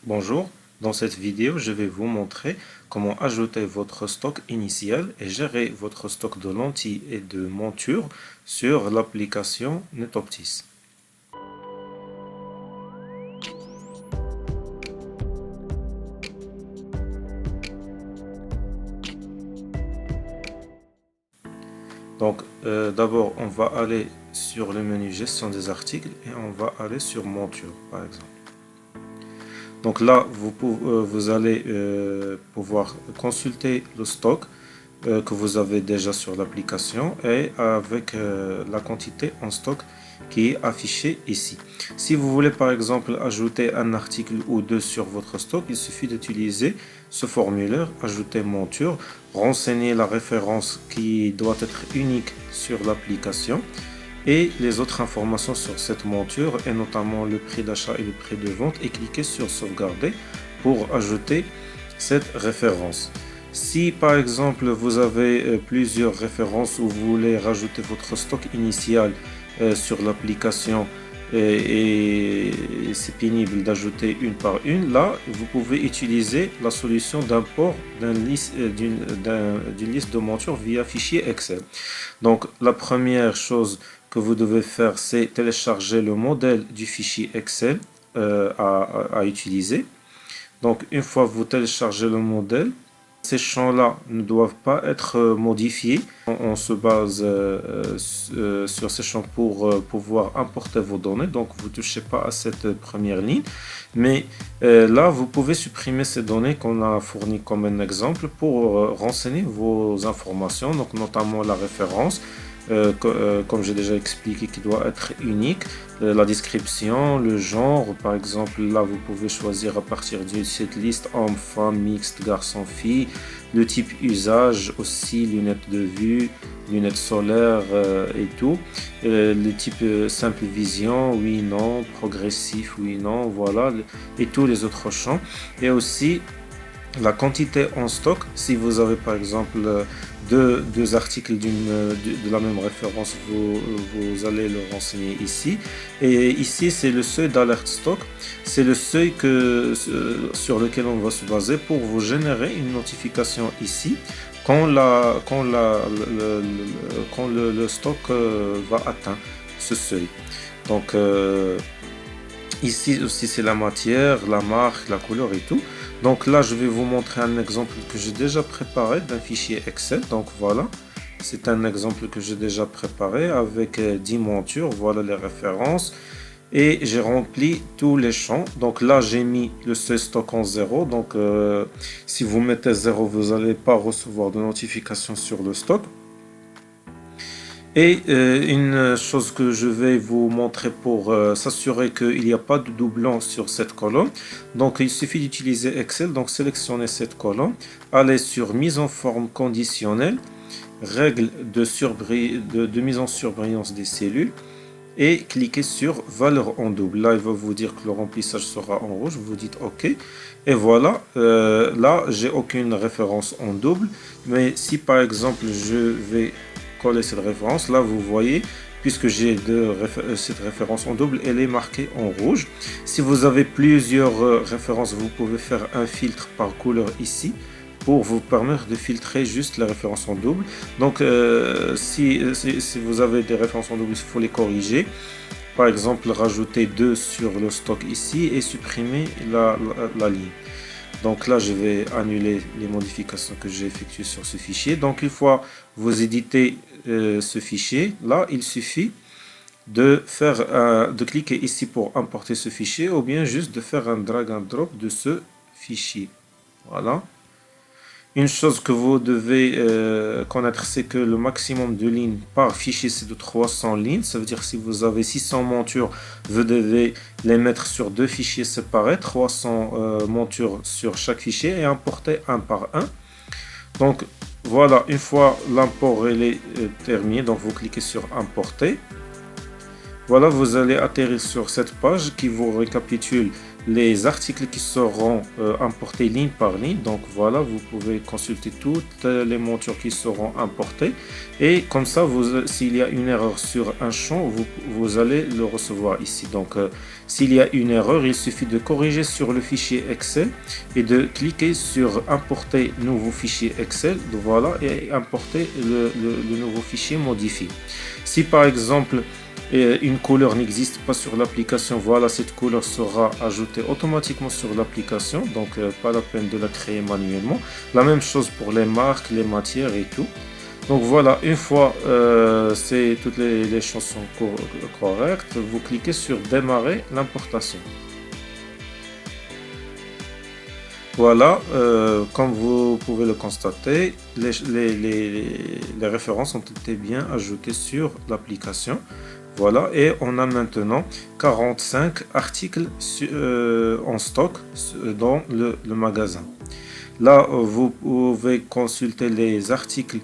Bonjour, dans cette vidéo, je vais vous montrer comment ajouter votre stock initial et gérer votre stock de lentilles et de montures sur l'application NetOptis. D'abord, on va aller sur le menu gestion des articles et on va aller sur monture, par exemple. Donc là, vous allez pouvoir consulter le stock que vous avez déjà sur l'application et avec la quantité en stock qui est affichée ici. Si vous voulez par exemple ajouter un article ou deux sur votre stock, il suffit d'utiliser ce formulaire, ajouter monture, renseigner la référence qui doit être unique sur l'application et les autres informations sur cette monture et notamment le prix d'achat et le prix de vente et cliquer sur sauvegarder pour ajouter cette référence. Si par exemple vous avez plusieurs références ou vous voulez rajouter votre stock initial sur l'application et c'est pénible d'ajouter une par une, là vous pouvez utiliser la solution d'import d'une liste de montures via fichier Excel. Donc la première chose que vous devez faire, c'est télécharger le modèle du fichier Excel à utiliser. Donc une fois que vous téléchargez le modèle, ces champs-là ne doivent pas être modifiés. On se base sur ces champs pour pouvoir importer vos données. Donc vous ne touchez pas à cette première ligne. Mais là, vous pouvez supprimer ces données qu'on a fournies comme un exemple pour renseigner vos informations, donc notamment la référence. Comme j'ai déjà expliqué, qui doit être unique, la description, le genre, par exemple, là vous pouvez choisir à partir de cette liste homme, femme, mixte, garçon, fille, le type usage aussi, lunettes de vue, lunettes solaires et tout, le type simple vision, oui, non, progressif, oui, non, voilà, et tous les autres champs, et aussi la quantité en stock. Si vous avez par exemple deux articles de la même référence, vous allez le renseigner ici. Et ici, c'est le seuil d'alerte stock. C'est le seuil sur lequel on va se baser pour vous générer une notification ici quand le stock va atteindre ce seuil. Donc, ici aussi, c'est la matière, la marque, la couleur et tout. Donc là, je vais vous montrer un exemple que j'ai déjà préparé d'un fichier Excel. Donc voilà, c'est un exemple que j'ai déjà préparé avec 10 montures. Voilà les références. Et j'ai rempli tous les champs. Donc là, j'ai mis le seuil stock en 0. Donc si vous mettez 0, vous n'allez pas recevoir de notification sur le stock. Et une chose que je vais vous montrer pour s'assurer qu'il n'y a pas de doublon sur cette colonne. Donc il suffit d'utiliser Excel, donc sélectionnez cette colonne, allez sur mise en forme conditionnelle, règle de mise en surbrillance des cellules et cliquez sur valeur en double. Là il va vous dire que le remplissage sera en rouge, vous dites OK. Et voilà, là j'ai aucune référence en double, mais si par exemple je vais coller cette référence, là vous voyez, puisque j'ai cette référence en double, elle est marquée en rouge. Si vous avez plusieurs références, vous pouvez faire un filtre par couleur ici pour vous permettre de filtrer juste les références en double. Donc si vous avez des références en double, il faut les corriger. Par exemple, rajouter 2 sur le stock ici et supprimer la ligne. Donc là, je vais annuler les modifications que j'ai effectuées sur ce fichier. Donc une fois vous éditez ce fichier, là, il suffit de cliquer ici pour importer ce fichier ou bien juste de faire un drag and drop de ce fichier. Voilà. Une chose que vous devez connaître, c'est que le maximum de lignes par fichier, c'est de 300 lignes. Ça veut dire que si vous avez 600 montures, vous devez les mettre sur deux fichiers séparés, 300 montures sur chaque fichier et importer un par un. Donc voilà, une fois l'import est terminé, donc vous cliquez sur importer. Voilà, vous allez atterrir sur cette page qui vous récapitule les articles qui seront importés ligne par ligne. Donc voilà, vous pouvez consulter toutes les montures qui seront importées. Et comme ça, s'il y a une erreur sur un champ, vous allez le recevoir ici. Donc S'il y a une erreur, il suffit de corriger sur le fichier Excel et de cliquer sur importer nouveau fichier Excel, voilà, et importer le nouveau fichier modifié. Si par exemple une couleur n'existe pas sur l'application, voilà, cette couleur sera ajoutée automatiquement sur l'application, donc pas la peine de la créer manuellement. La même chose pour les marques, les matières et tout. Donc voilà, une fois toutes les choses sont correctes, vous cliquez sur démarrer l'importation. Voilà, comme vous pouvez le constater, les références ont été bien ajoutées sur l'application. Voilà, et on a maintenant 45 articles en stock dans le magasin. Là, vous pouvez consulter les articles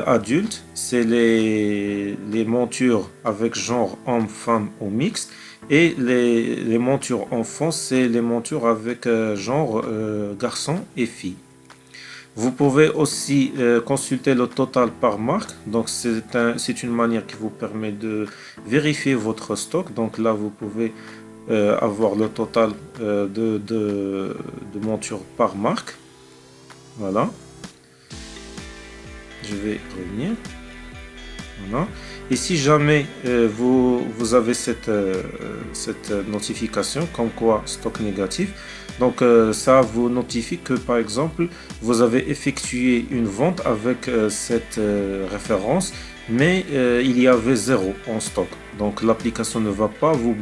adultes, c'est les montures avec genre homme, femme ou mixte. Et les montures enfants, c'est les montures avec genre garçon et fille. Vous pouvez aussi consulter le total par marque. Donc c'est une manière qui vous permet de vérifier votre stock. Donc là, vous pouvez avoir le total de montures par marque. Voilà. Je vais revenir. Voilà. Et si jamais vous avez cette notification comme quoi stock négatif, donc ça vous notifie que par exemple vous avez effectué une vente avec cette référence, mais il y avait 0 en stock. Donc l'application ne va pas vous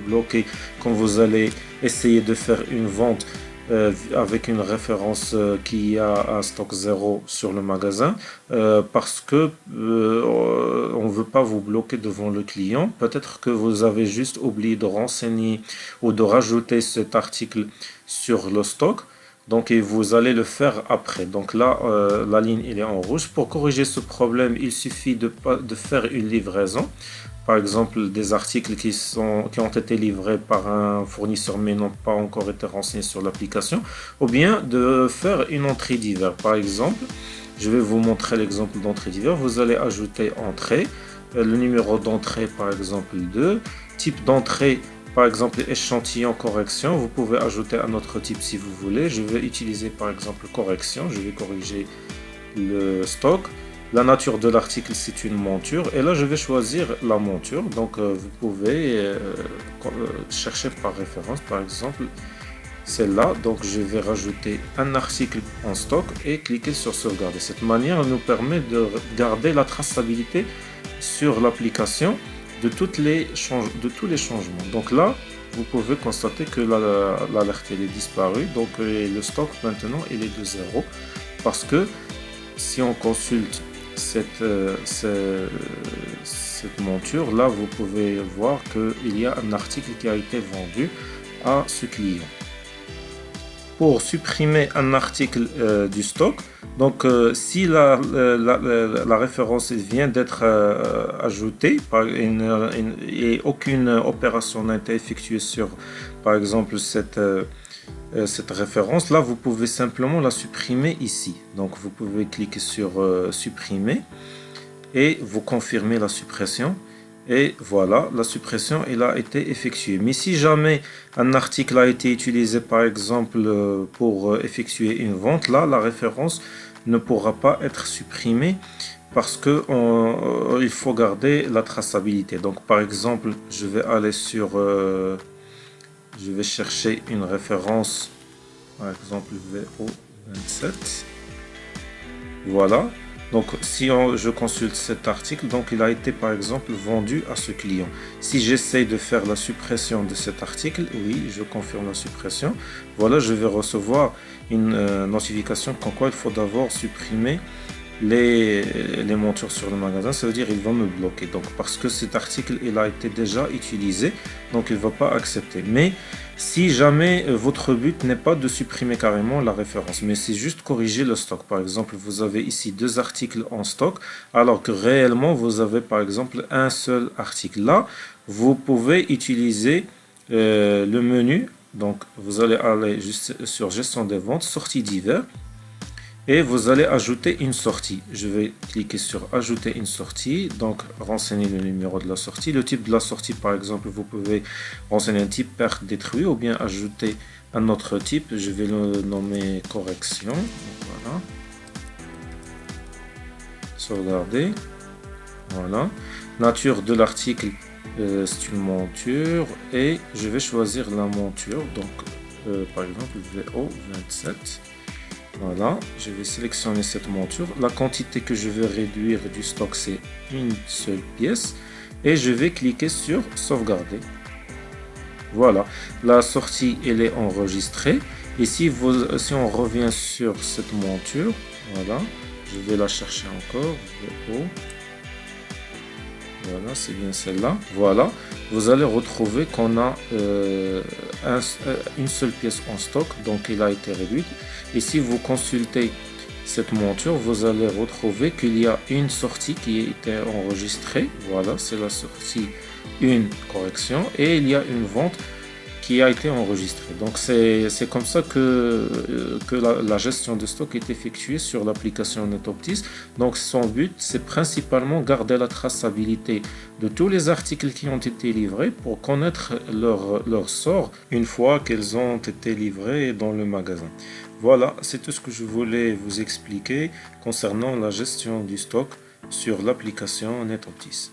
bloquer quand vous allez essayer de faire une vente avec une référence qui a un stock 0 sur le magasin, parce que on ne veut pas vous bloquer devant le client. Peut-être que vous avez juste oublié de renseigner ou de rajouter cet article sur le stock. Donc, et vous allez le faire après. Donc là, la ligne elle est en rouge. Pour corriger ce problème, il suffit de faire une livraison. Par exemple, des articles qui ont été livrés par un fournisseur mais n'ont pas encore été renseignés sur l'application. Ou bien de faire une entrée divers. Par exemple, je vais vous montrer l'exemple d'entrée divers. Vous allez ajouter entrée. Le numéro d'entrée, par exemple 2. Type d'entrée, par exemple échantillon correction. Vous pouvez ajouter un autre type si vous voulez. Je vais utiliser par exemple correction. Je vais corriger le stock. La nature de l'article, c'est une monture. Et là, je vais choisir la monture. Donc, vous pouvez chercher par référence, par exemple, celle-là. Donc, je vais rajouter un article en stock et cliquer sur sauvegarder. Cette manière nous permet de garder la traçabilité sur l'application de tous les changements. Donc là, vous pouvez constater que l'alerte est disparue. Donc, le stock maintenant, il est de 0. Parce que si on consulte cette monture, là vous pouvez voir qu'il y a un article qui a été vendu à ce client. Pour supprimer un article du stock, donc si la référence vient d'être ajoutée et aucune opération n'a été effectuée sur par exemple cette référence, là vous pouvez simplement la supprimer ici. Donc vous pouvez cliquer sur supprimer et vous confirmez la suppression, et voilà, la suppression elle a été effectuée. Mais si jamais un article a été utilisé par exemple pour effectuer une vente, là la référence ne pourra pas être supprimée parce que il faut garder la traçabilité. Donc par exemple, je vais aller sur je vais chercher une référence, par exemple VO27. Voilà. Donc si je consulte cet article, donc il a été par exemple vendu à ce client. Si j'essaye de faire la suppression de cet article, oui, je confirme la suppression. Voilà, je vais recevoir une notification comme quoi il faut d'abord supprimer les montures sur le magasin. Ça veut dire qu'il va me bloquer, donc parce que cet article il a été déjà utilisé, donc il ne va pas accepter. Mais si jamais votre but n'est pas de supprimer carrément la référence, mais c'est juste corriger le stock. Par exemple, vous avez ici 2 articles en stock alors que réellement vous avez par exemple un seul article. Là vous pouvez utiliser le menu. Donc vous allez aller juste sur gestion des ventes, sortie divers. et vous allez ajouter une sortie. Je vais cliquer sur ajouter une sortie, donc renseigner le numéro de la sortie, le type de la sortie par exemple, vous pouvez renseigner un type perte détruit ou bien ajouter un autre type, je vais le nommer correction. Voilà, sauvegarder. Voilà, nature de l'article, c'est une monture et je vais choisir la monture, donc par exemple VO27. Voilà, je vais sélectionner cette monture. La quantité que je veux réduire du stock, c'est une seule pièce. Et je vais cliquer sur sauvegarder. Voilà, la sortie, elle est enregistrée. Et si on revient sur cette monture, voilà, je vais la chercher encore. Voilà, c'est bien celle-là. Voilà, vous allez retrouver qu'on a une seule pièce en stock, donc elle a été réduite. Et si vous consultez cette monture, vous allez retrouver qu'il y a une sortie qui a été enregistrée. Voilà, c'est la sortie une correction et il y a une vente qui a été enregistrée. Donc c'est comme ça que la gestion de stock est effectuée sur l'application NetOptis. Donc son but, c'est principalement garder la traçabilité de tous les articles qui ont été livrés pour connaître leur sort une fois qu'ils ont été livrés dans le magasin. Voilà, c'est tout ce que je voulais vous expliquer concernant la gestion du stock sur l'application NetOptis.